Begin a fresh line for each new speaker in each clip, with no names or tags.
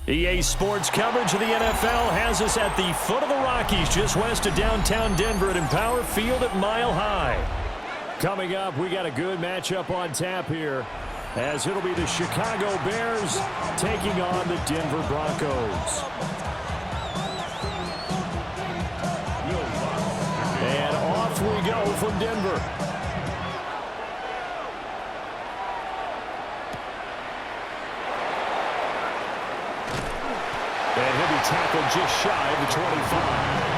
EA Sports coverage of the NFL has us at the foot of the Rockies, just west of downtown Denver at Empower Field at Mile High. Coming up, we got a good matchup on tap here, as it'll be the Chicago Bears taking on the Denver Broncos. And off we go from Denver. And he'll be tackled just shy of the 25.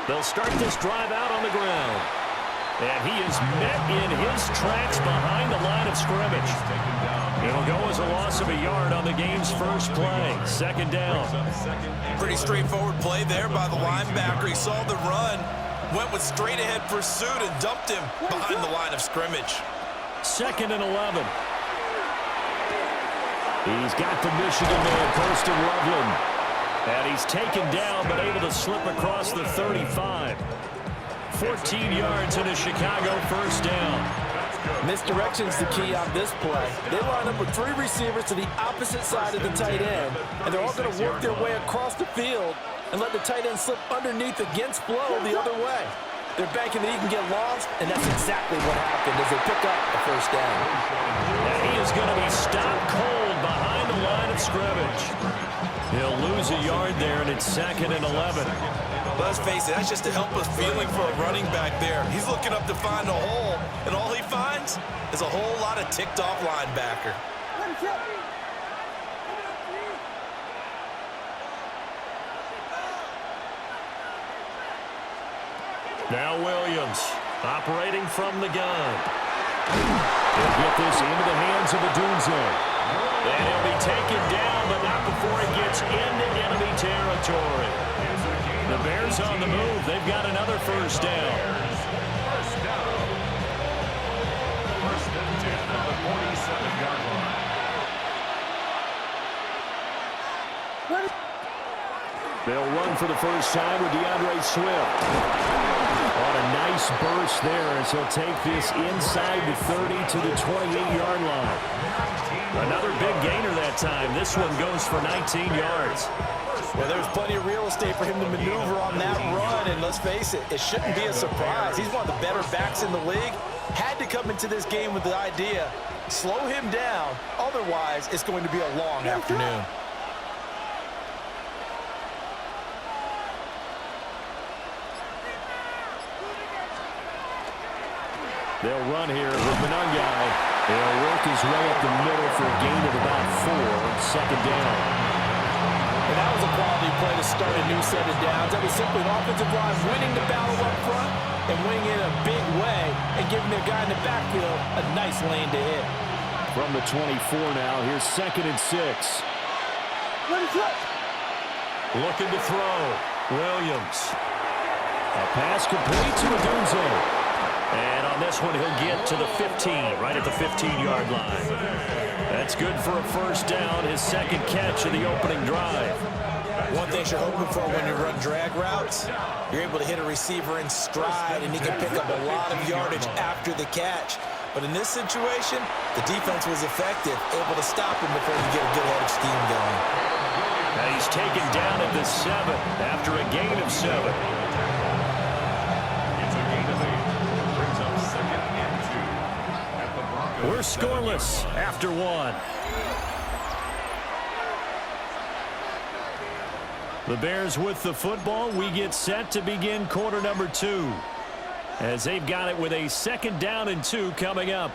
They'll start this drive out on the ground. And he is met in his tracks behind the line of scrimmage. It'll go as a loss of a yard on the game's first play. Second down.
Pretty straightforward play there by the linebacker. He saw the run, went with straight-ahead pursuit, and dumped him behind the line of scrimmage.
Second and 11. He's got the Michigan man posted Loveland. And he's taken down, but able to slip across the 35. 14 yards and a Chicago first down.
Misdirection's the key on this play. They line up with three receivers to the opposite side of the tight end, and they're all going to work their way across the field and let the tight end slip underneath against flow the other way. They're banking that he can get lost, and that's exactly what happened as they pick up the first down.
And he is going to be stopped cold behind the line of scrimmage. He'll lose a yard there, and it's second and 11.
Let's face it, that's just a helpless feeling for a running back there. He's looking up to find a hole, and all he finds is a whole lot of ticked-off linebacker.
Now Williams, operating from the gun. He'll get this into the hands of DeeJay. And he'll be taken down, but not before he gets into enemy territory. The Bears on the move. They've got another first down.
First and 10 on the 47-yard line.
They'll run for the first time with DeAndre Swift. On a nice burst there as he'll take this inside the 30 to the 28-yard line. Another big gainer that time. This one goes for 19 yards.
Well, there's plenty of real estate for him to maneuver on that run, and let's face it, it shouldn't be a surprise. He's one of the better backs in the league. Had to come into this game with the idea, slow him down, otherwise it's going to be a long afternoon.
They'll run here with Manungai. He'll work his way up the middle for a gain of about 4. Second down.
And that was a quality play to start a new set of downs. That was simply an offensive line winning the battle up front and winning it in a big way and giving their guy in the backfield a nice lane to hit.
From the 24 now, here's second and 6. Looking to throw. Williams. A pass complete to DeeJay. And on this one, he'll get to the 15, right at the 15-yard line. That's good for a first down, his second catch of the opening drive.
One thing you're hoping for when you run drag routes, you're able to hit a receiver in stride, and he can pick up a lot of yardage after the catch. But in this situation, the defense was effective, able to stop him before you get a good head of steam going.
And he's taken down at the 7 after a gain of 7. We're scoreless after 1. The Bears with the football. We get set to begin quarter number 2, as they've got it with a second down and 2 coming up.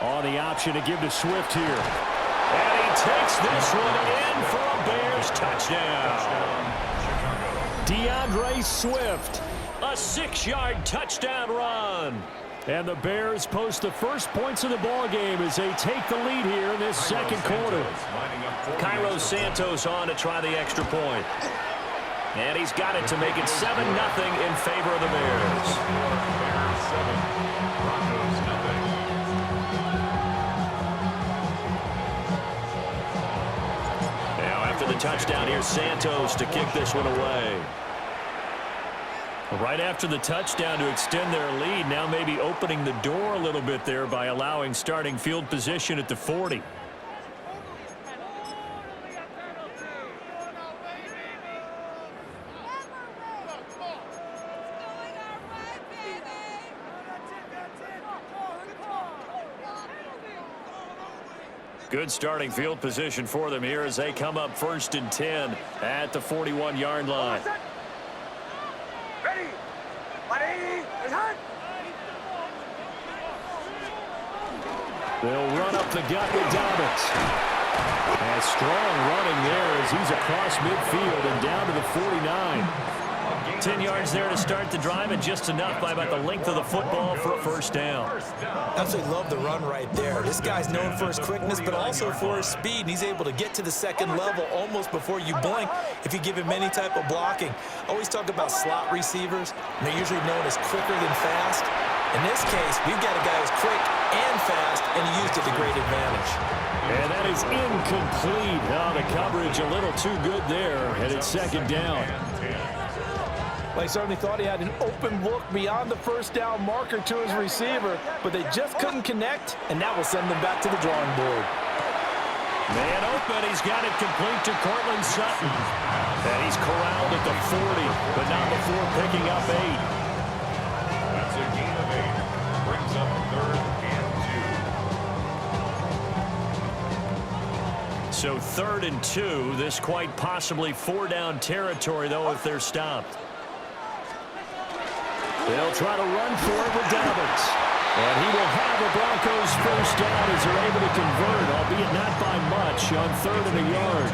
On the option to give to Swift here. And he takes this one in for a Bears touchdown. DeAndre Swift. A 6-yard touchdown run. And the Bears post the first points of the ball game as they take the lead here in this second quarter. Cairo Santos on to try the extra point. And he's got it to make it 7-0 in favor of the Bears.
Bears 7, Broncos nothing.
Now after the touchdown, here's Santos to kick this one away. Right after the touchdown to extend their lead, now maybe opening the door a little bit there by allowing starting field position at the 40. Good starting field position for them here as they come up 1st and 10 at the 41-yard line. They'll run up the gut with Dobbins. And strong running there as he's across midfield and down to the 49. 10 yards there to start the drive, and just enough by about the length of the football for a first down.
Absolutely love the run right there. This guy's known for his quickness, but also for his speed. And he's able to get to the second level almost before you blink if you give him any type of blocking. I always talk about slot receivers, and they're usually known as quicker than fast. In this case, we've got a guy who's quick and fast, and he used it to great advantage.
And that is incomplete. Oh, the coverage a little too good there, and it's second down.
Well, he certainly thought he had an open look beyond the first down marker to his receiver, but they just couldn't connect, and that will send them back to the drawing board.
Man open, he's got it complete to Cortland Sutton. And he's corralled at the 40, but not before picking up 8.
That's a gain of 8. Brings up 3rd and 2.
So 3rd and 2, this quite possibly 4-down territory, though, if they're stopped. They'll try to run for it with Dobbins. And he will have the Broncos first down as they're able to convert, albeit not by much, on 3rd and a yard.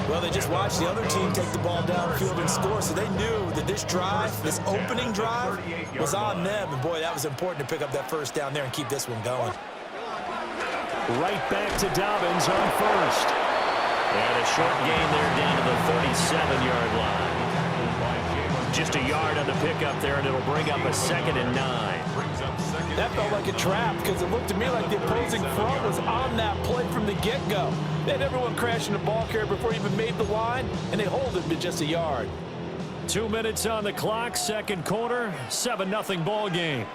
Well, they just watched the other team take the ball downfield and score, so they knew that this drive, this opening drive, was on them. And, boy, that was important to pick up that first down there and keep this one going.
Right back to Dobbins on 1st. And a short gain there down to the 37-yard line. Just a yard on the pickup there, and it'll bring up a 2nd and 9.
That felt like a trap because it looked to me like the opposing front was on that play from the get-go. They had everyone crashing the ball carrier before he even made the line, and they hold him to just a yard.
2 minutes on the clock, second quarter, 7-0 ball game.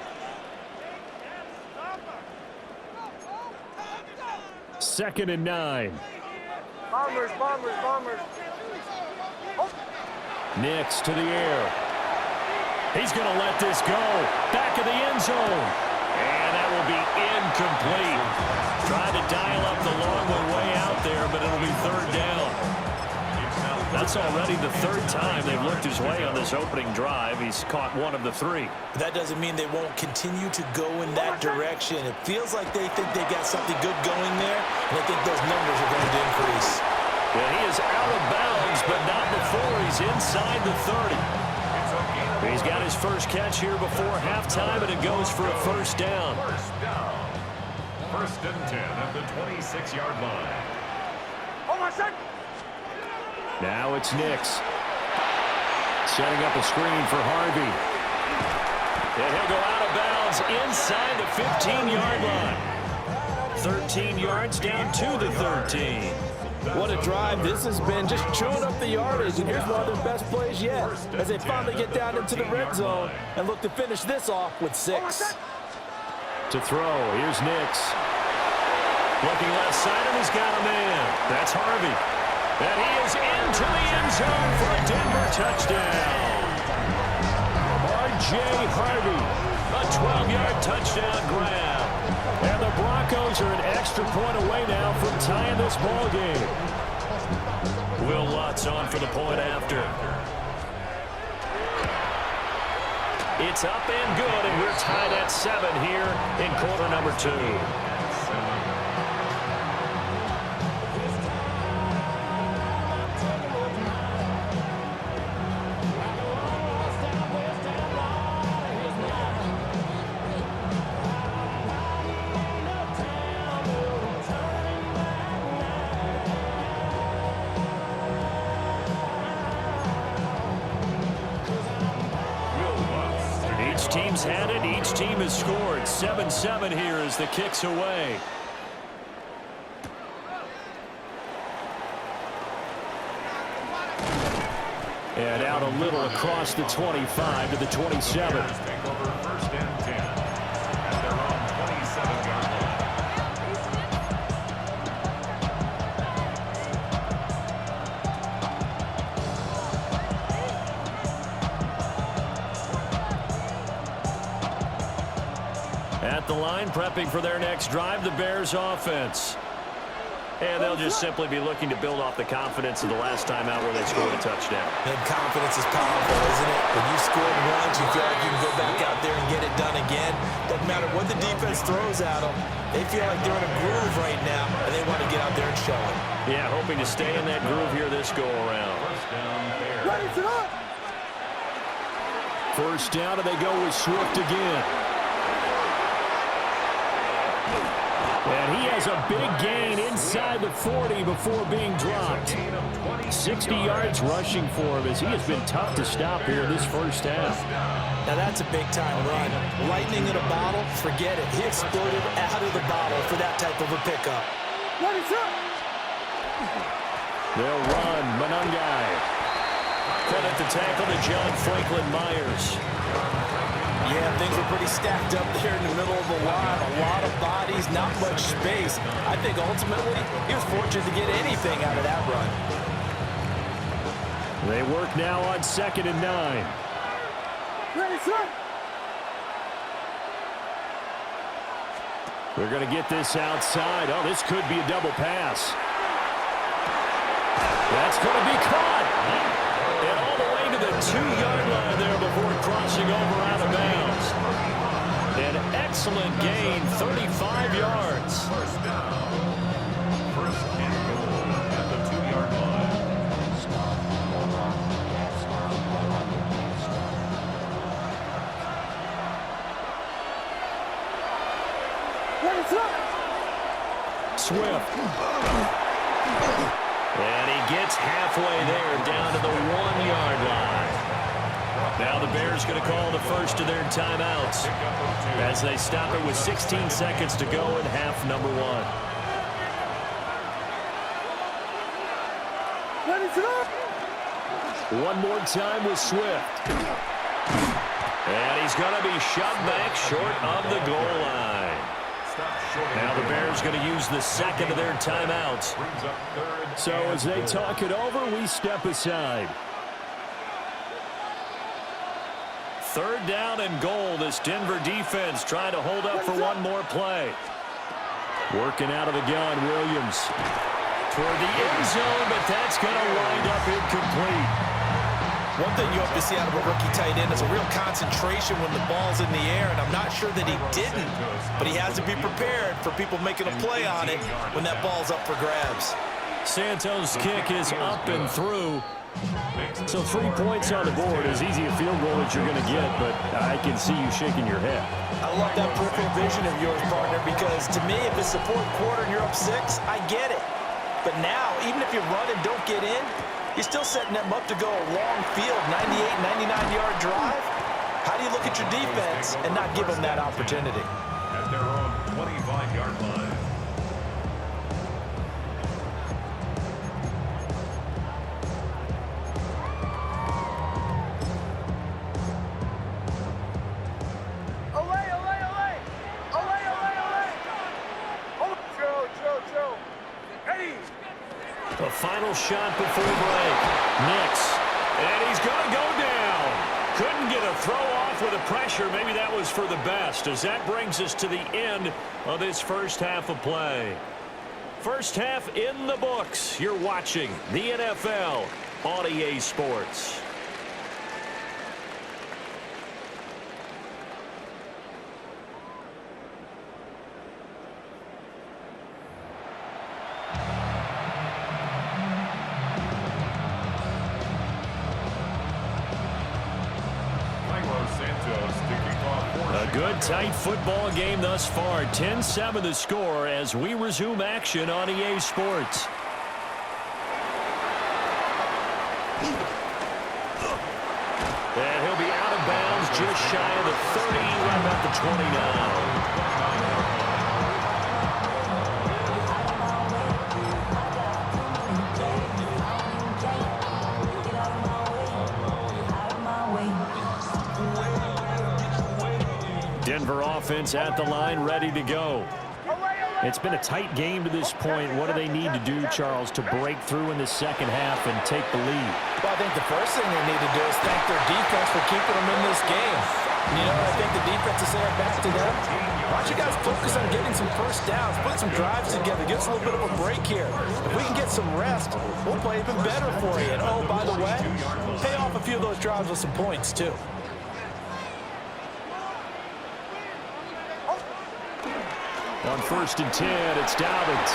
2nd and 9.
Bombers.
Nix to the air. He's going to let this go. Back of the end zone. And that will be incomplete. Trying to dial up the long way out there, but it'll be 3rd down. That's already the 3rd time they've looked his way on this opening drive. He's caught 1 of the 3.
That doesn't mean they won't continue to go in that direction. It feels like they think they got something good going there, and I think those numbers are going to increase.
Well, he is out of bounds, but not before he's inside the 30. He's got his first catch here before halftime, and it goes for a first down.
1st and 10 at the 26-yard line.
Hold on a sec.
Now it's Nix. Setting up a screen for Harvey. And he'll go out of bounds inside the 15-yard line. 13 yards down to the 13.
What a drive this has been, just chewing up the yardage, and here's one of their best plays yet as they finally get down into the red zone and look to finish this off with 6.
To throw, here's Nix. Looking left side, and he's got a man. That's Harvey. And he is into the end zone for a Denver touchdown. R.J. Harvey, a 12-yard touchdown grab. And the Broncos are an extra point away now from tying this ball game. Will Lutz on for the point after. It's up and good, and we're tied at 7 here in quarter number 2. Each team's had it. Each team has scored. 7-7 here as the kick's away. And out a little across the 25 to the 27.
Take over first and 10 at their own 27-yard line.
At the line, prepping for their next drive, the Bears offense. And they'll just simply be looking to build off the confidence of the last time out where they scored a touchdown.
And confidence is powerful, isn't it? When you scored once, you feel like you can go back out there and get it done again. Doesn't matter what the defense throws at them. They feel like they're in a groove right now, and they want to get out there and show it.
Yeah, hoping to stay in that groove here this go-around. First down, and they go with Swift again. And he has a big gain inside the 40 before being dropped. 60 yards rushing for him as he has been tough to stop here this first half.
Now that's a big-time run. Lightning in a bottle, forget it. He exploded out of the bottle for that type of a pickup.
They'll run. Manungai. Caught at the tackle to John Franklin Myers.
Yeah, things were pretty stacked up there in the middle of the line. A lot of bodies, not much space. I think ultimately he was fortunate to get anything out of that run.
They work now on 2nd and 9. They're going to get this outside. Oh, this could be a double pass. That's going to be caught. And all the way to the 2-yard line there before crossing over out of bounds. An excellent gain, 35 yards.
First down. First and goal at the 2-yard line.
Swift. And he gets halfway there, down to the 1-yard line. Now the Bears going to call the first of their timeouts as they stop it with 16 seconds to go in half number 1. One more time with Swift. And he's going to be shoved back short of the goal line. Now the Bears going to use the second of their timeouts. So as they talk it over, we step aside. 3rd down and goal. This Denver defense trying to hold up for one more play. Working out of the gun, Williams. Toward the end zone, but that's going to wind up incomplete.
One thing you hope to see out of a rookie tight end is a real concentration when the ball's in the air, and I'm not sure that he didn't, but he has to be prepared for people making a play on it when that ball's up for grabs.
Santos' kick is up and through. So 3 points on the board, as easy a field goal as you're going to get, but I can see you shaking your head.
I love that peripheral vision of yours, partner, because to me, if it's the 4th quarter and you're up 6, I get it. But now, even if you run and don't get in, you're still setting them up to go a long field, 98, 99-yard drive. How do you look at your defense and not give them that opportunity?
At their own 25-yard line.
The final shot before break. Nix. And he's going to go down. Couldn't get a throw off with the pressure. Maybe that was for the best, as that brings us to the end of this first half of play. First half in the books. You're watching the NFL on EA Sports. A good, tight football game thus far. 10-7 the score as we resume action on EA Sports. And he'll be out of bounds just just shy of the 30, right about the 20 now. Denver offense at the line, ready to go. It's been a tight game to this point. What do they need to do, Charles, to break through in the second half and take the lead?
Well, I think the first thing they need to do is thank their defense for keeping them in this game. You know, I think the defense is saying back to them. Why don't you guys focus on getting some first downs, put some drives together, give us a little bit of a break here. If we can get some rest, we'll play even better for you. And, oh, by the way, pay off a few of those drives with some points, too.
On 1st and 10, it's Dobbins.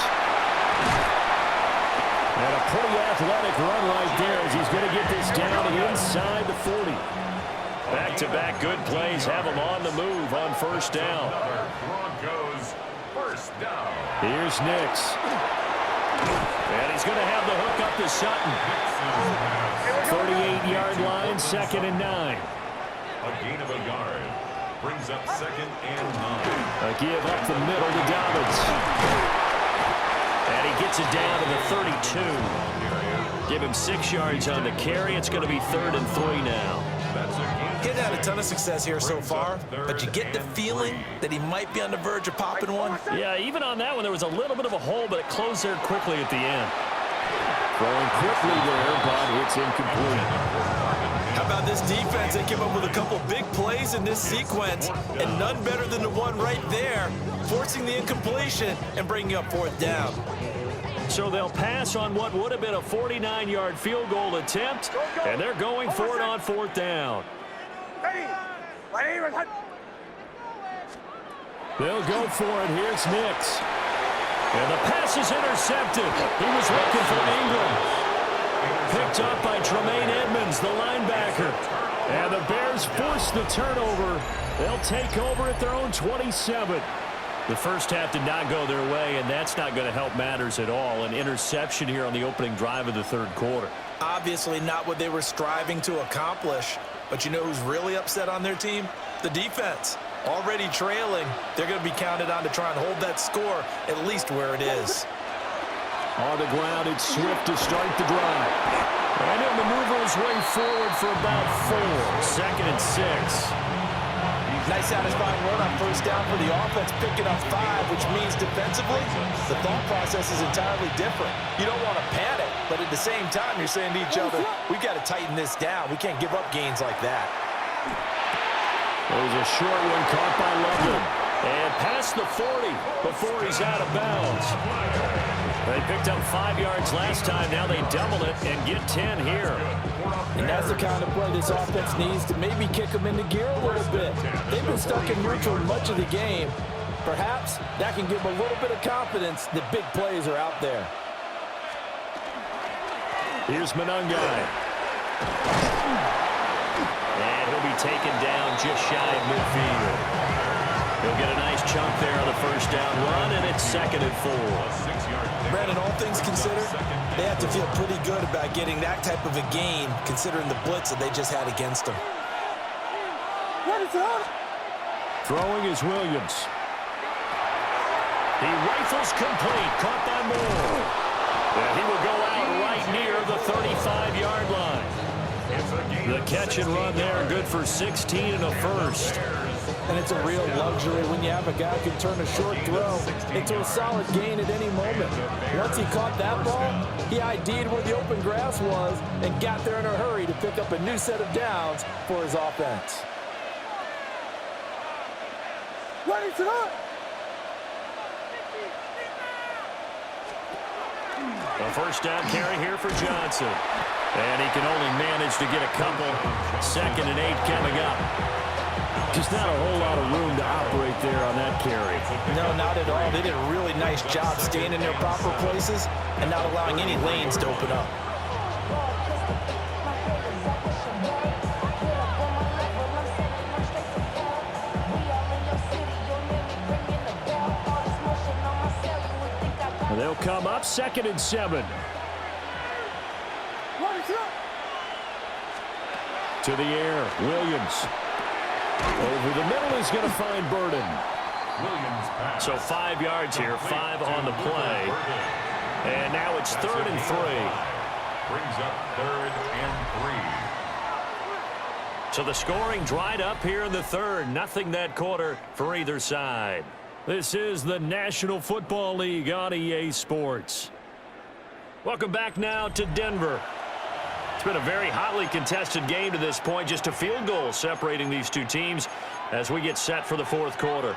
And a pretty athletic run right there as he's going to get this down inside the 40. Back-to-back good plays have him on the move on 1st down.
Broncos, 1st down.
Here's Nix. And he's going to have the hook up to Sutton. 38-yard line, 2nd and 9.
A gain of a yard. Brings up 2nd and 9.
A give up the middle to Dobbins. And he gets it down to the 32. Give him 6 yards on the carry. It's going to be 3rd and 3 now.
Getting had a ton of success here so far, but you get the feeling that he might be on the verge of popping one.
Yeah, even on that one, there was a little bit of a hole, but it closed there quickly at the end. Throwing quickly there, but it's incomplete.
How about this defense? They came up with a couple big plays in this sequence, and none better than the one right there, forcing the incompletion and bringing up 4th down.
So they'll pass on what would have been a 49-yard field goal attempt, and they're going for it on 4th down. They'll go for it. Here's Nix. And the pass is intercepted. He was looking for Ingram. Picked up by Tremaine Edmonds, the linebacker. And the Bears force the turnover. They'll take over at their own 27. The first half did not go their way, and that's not going to help matters at all. An interception here on the opening drive of the 3rd quarter.
Obviously not what they were striving to accomplish. But you know who's really upset on their team? The defense. Already trailing, they're going to be counted on to try and hold that score at least where it is.
On the ground, it's Swift to start the drive. And he'll maneuver his way forward for about 4. 2nd and 6.
Nice satisfying run on 1st down for the offense, picking up 5, which means defensively, the thought process is entirely different. You don't want to panic, but at the same time, you're saying to each other, we got to tighten this down. We can't give up gains like that.
There's a short one caught by Loveland. And past the 40 before he's out of bounds. They picked up 5 yards last time. Now they double it and get 10 here.
And that's the kind of play this offense needs to maybe kick them into gear a little bit. They've been stuck in neutral much of the game. Perhaps that can give them a little bit of confidence that big plays are out there.
Here's Monungai. And he'll be taken down just shy of midfield. He'll get a nice chunk there on the 1st down run, and it's 2nd and 4.
Brandon, all things considered, they have to feel pretty good about getting that type of a gain, considering the blitz that they just had against them.
Throwing is Williams. He rifles complete, caught by Moore. And he will go out right near the 35-yard line. The catch and run there, good for 16 and a 1st.
And it's a real luxury when you have a guy who can turn a short throw into a solid gain at any moment. Once he caught that ball, he ID'd where the open grass was and got there in a hurry to pick up a new set of downs for his offense.
A 1st down carry here for Johnson. And he can only manage to get a couple. 2nd and 8 coming up. Just not a whole lot of room to operate there on that carry.
No, not at all. They did a really nice job staying in their proper places and not allowing any lanes to open up.
They'll come up 2nd and 7. To the air, Williams. Over the middle is going to find Burden.
Williams pass.
So 5 yards here, 5 on the play. And now it's 3rd and 3.
Brings up 3rd and 3.
So the scoring dried up here in the 3rd. Nothing that quarter for either side. This is the National Football League on EA Sports. Welcome back now to Denver. It's been a very hotly contested game to this point. Just a field goal separating these two teams as we get set for the 4th quarter.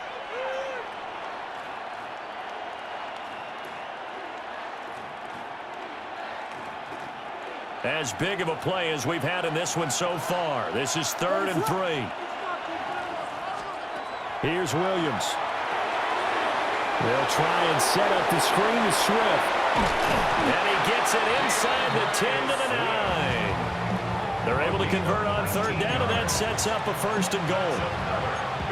As big of a play as we've had in this one so far. This is 3rd and 3. Here's Williams. They'll try and set up the screen to Swift. And he gets it inside the 10 to the 9. They're able to convert on 3rd down, and that sets up a 1st and goal.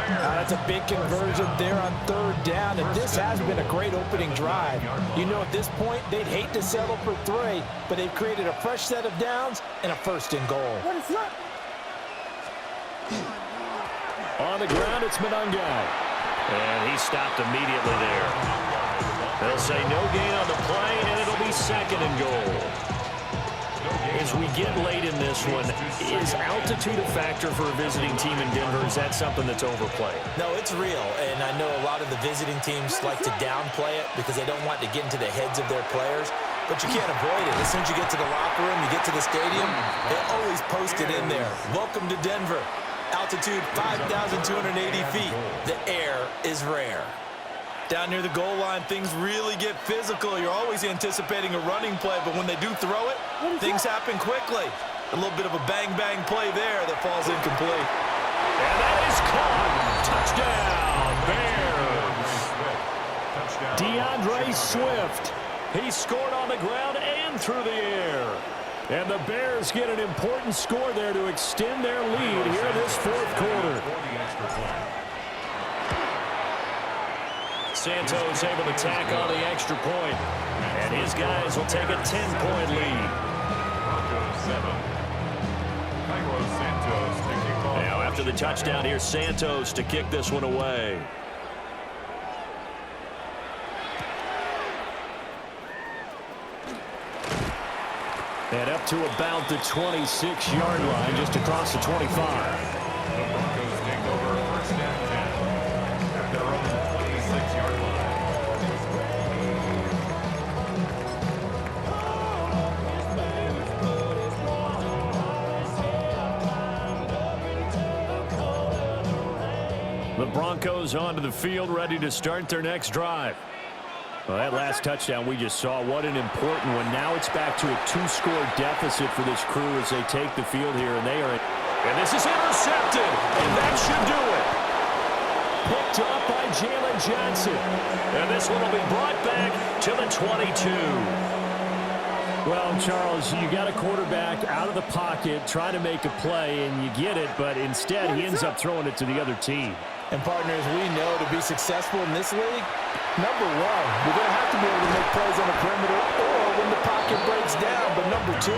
That's a big conversion there on 3rd down, and this has been a great opening drive. You know, at this point, they'd hate to settle for 3, but they've created a fresh set of downs and a 1st and goal.
On the ground, it's Monangai. And he stopped immediately there. They'll say no gain on the play, and it'll be 2nd and goal. As we get late in this one, is altitude a factor for a visiting team in Denver? Is that something that's overplayed?
No, it's real, and I know a lot of the visiting teams like to downplay it because they don't want to get into the heads of their players, but you can't avoid it. As soon as you get to the locker room, you get to the stadium, they always post it in there. Welcome to Denver. Altitude 5,280 feet. The air is rare. Down near the goal line, things really get physical. You're always anticipating a running play, but when they do throw it, things happen quickly. A little bit of a bang-bang play there that falls incomplete.
And that is caught. Touchdown, Bears. DeeJay Swift. He scored on the ground and through the air. And the Bears get an important score there to extend their lead here in this 4th quarter. Santos able to tack on the extra point. And his guys will take a 10-point lead. Now after the touchdown, here's Santos to kick this one away. And up to about the 26-yard line, just across the 25.
The Broncos take over 1st and 10 at their own 26-yard
line. The Broncos onto the field, ready to start their next drive. Well, that last touchdown we just saw, what an important one. Now it's back to a 2-score deficit for this crew as they take the field here, and they are. And this is intercepted, and that should do it. Picked up by Jalen Johnson. And this one will be brought back to the 22. Well, Charles, you got a quarterback out of the pocket trying to make a play, and you get it, but instead he ends up throwing it to the other team.
And partners, we know to be successful in this league, number 1, you're going to have to be able to make plays on the perimeter or when the pocket breaks down. But number 2,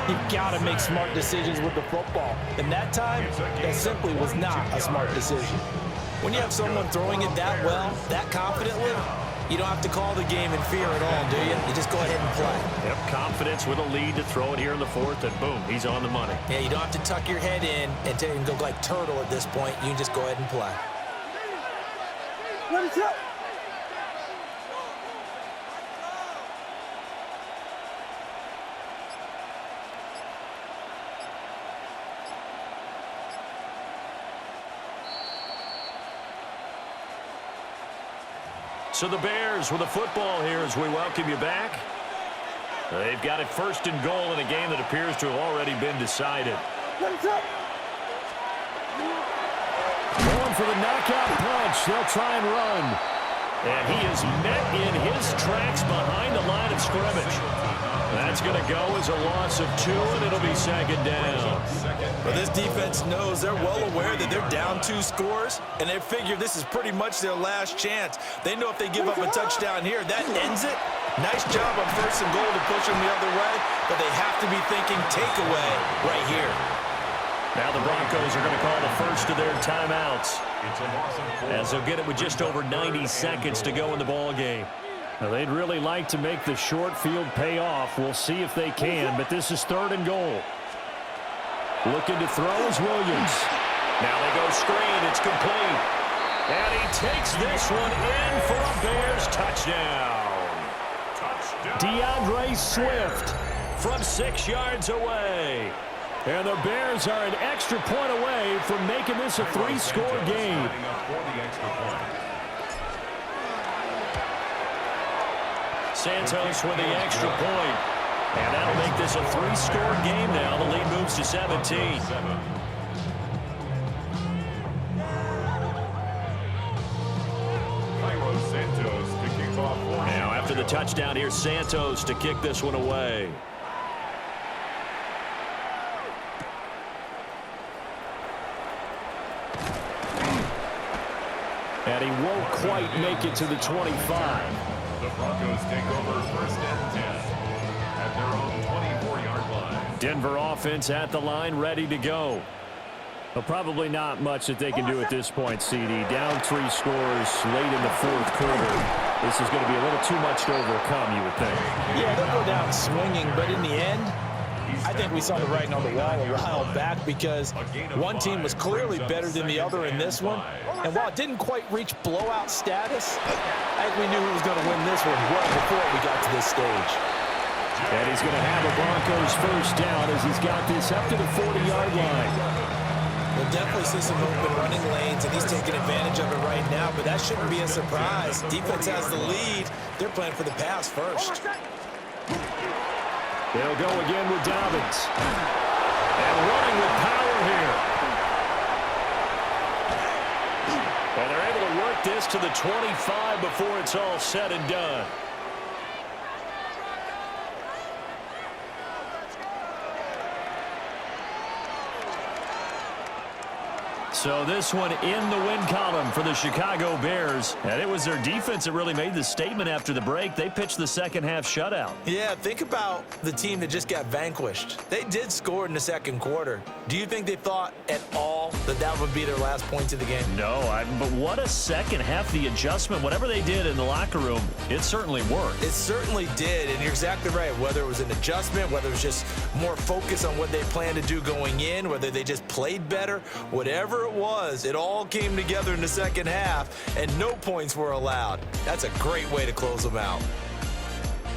you've got to make smart decisions with the football. And that time, that simply was not a smart decision.
When you have someone throwing it that well, that confidently, you don't have to call the game in fear at all, do you? You just go ahead and play.
Yep, confidence with a lead to throw it here in the 4th, and boom, he's on the money.
Yeah, you don't have to tuck your head in and go like turtle at this point. You can just go ahead and play.
What is up?
So the Bears with a football here as we welcome you back. They've got it 1st and goal in a game that appears to have already been decided.
What's up?
Going for the knockout punch. They'll try and run. And he is met in his tracks behind the line of scrimmage. That's going to go as a loss of 2, and it'll be 2nd down.
Well, this defense knows they're well aware that they're down 2 scores, and they figure this is pretty much their last chance. They know if they give up a touchdown here, that ends it. Nice job on 1st and goal to push them the other way, but they have to be thinking takeaway right here.
Now the Broncos are going to call the first of their timeouts,
It's a loss of 4.
as they'll get it with just over 90 seconds to go in the ball game. Now, they'd really like to make the short field pay off. We'll see if they can, but this is 3rd and goal. Looking to throw is Williams. Now they go screen. It's complete. And he takes this one in for a Bears touchdown. DeAndre Swift from 6 yards away. And the Bears are an extra point away from making this a 3-score game. Santos with the extra point. And that'll make this a 3-score game now. The lead moves to 17. Now after the touchdown, here's Santos to kick this one away. And he won't quite make it to the 25.
The Broncos take over 1st and 10 at their own 24-yard line.
Denver offense at the line, ready to go. Well, probably not much that they can do at this point, CD. Down 3 scores late in the 4th quarter. This is going to be a little too much to overcome, you would think.
Yeah, they'll go down swinging, but in the end, I think we saw the writing on the wall a while back because one team was clearly better than the other in this one. And while it didn't quite reach blowout status, I think we knew who was going to win this one well before we got to this stage.
And he's going to have a Broncos first down as he's got this up to the 40-yard line.
We'll definitely see some open running lanes, and he's taking advantage of it right now, but that shouldn't be a surprise. Defense has the lead. They're playing for the pass first.
They'll go again with Dobbins. And running with power here. And they're able to work this to the 25 before it's all said and done. So this one in the win column for the Chicago Bears. And it was their defense that really made the statement after the break. They pitched the second-half shutout.
Yeah, think about the team that just got vanquished. They did score in the 2nd quarter. Do you think they thought at all that that would be their last points of the game?
No, but what a second half. The adjustment, whatever they did in the locker room, it certainly worked.
It certainly did, and you're exactly right. Whether it was an adjustment, whether it was just more focus on what they planned to do going in, whether they just played better, whatever it was, it all came together in the 2nd half, and no points were allowed. That's a great way to close them out.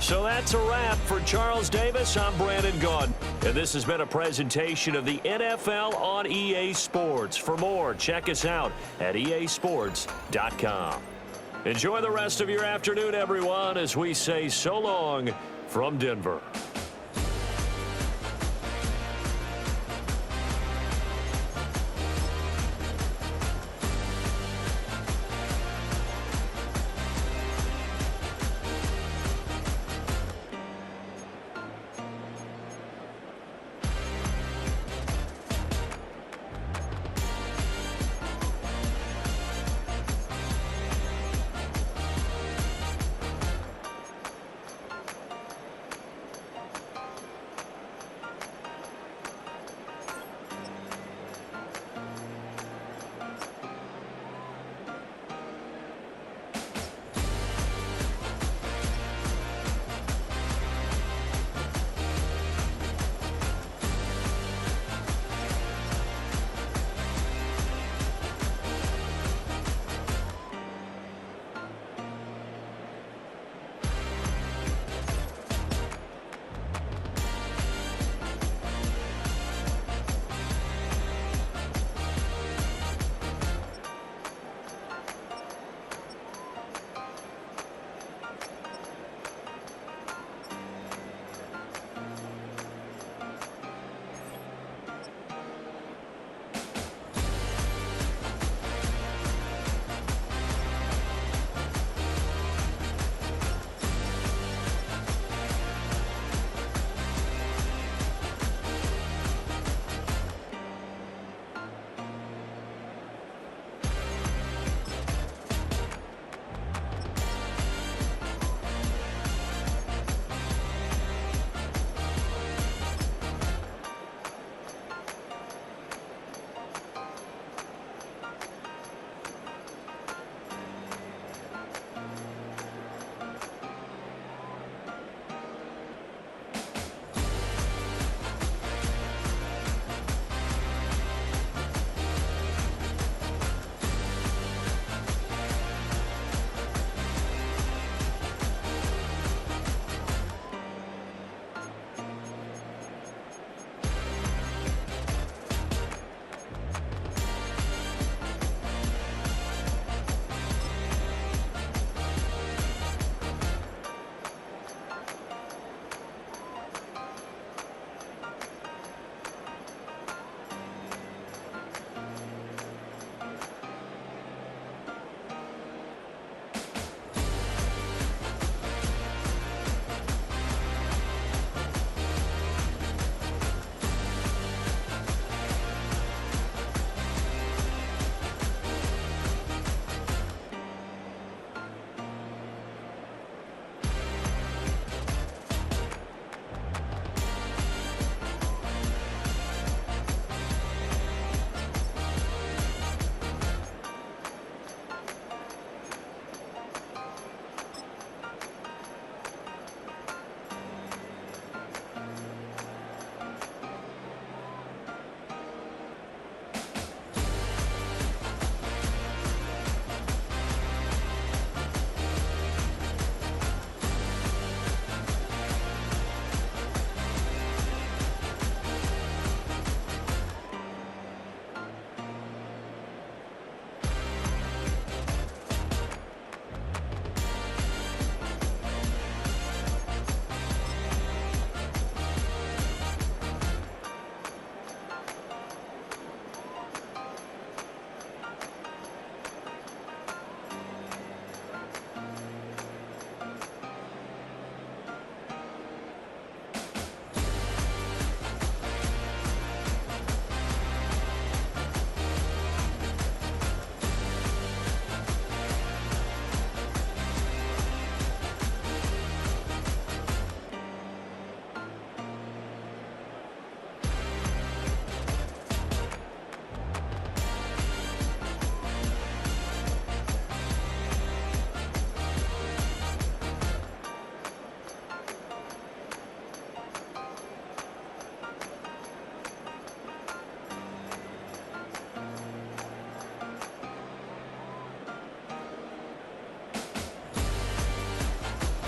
So that's a wrap for Charles Davis. I'm Brandon Gaudin, and this has been a presentation of the NFL on EA Sports. For more, check us out at easports.com. Enjoy the rest of your afternoon, everyone, as we say so long from Denver.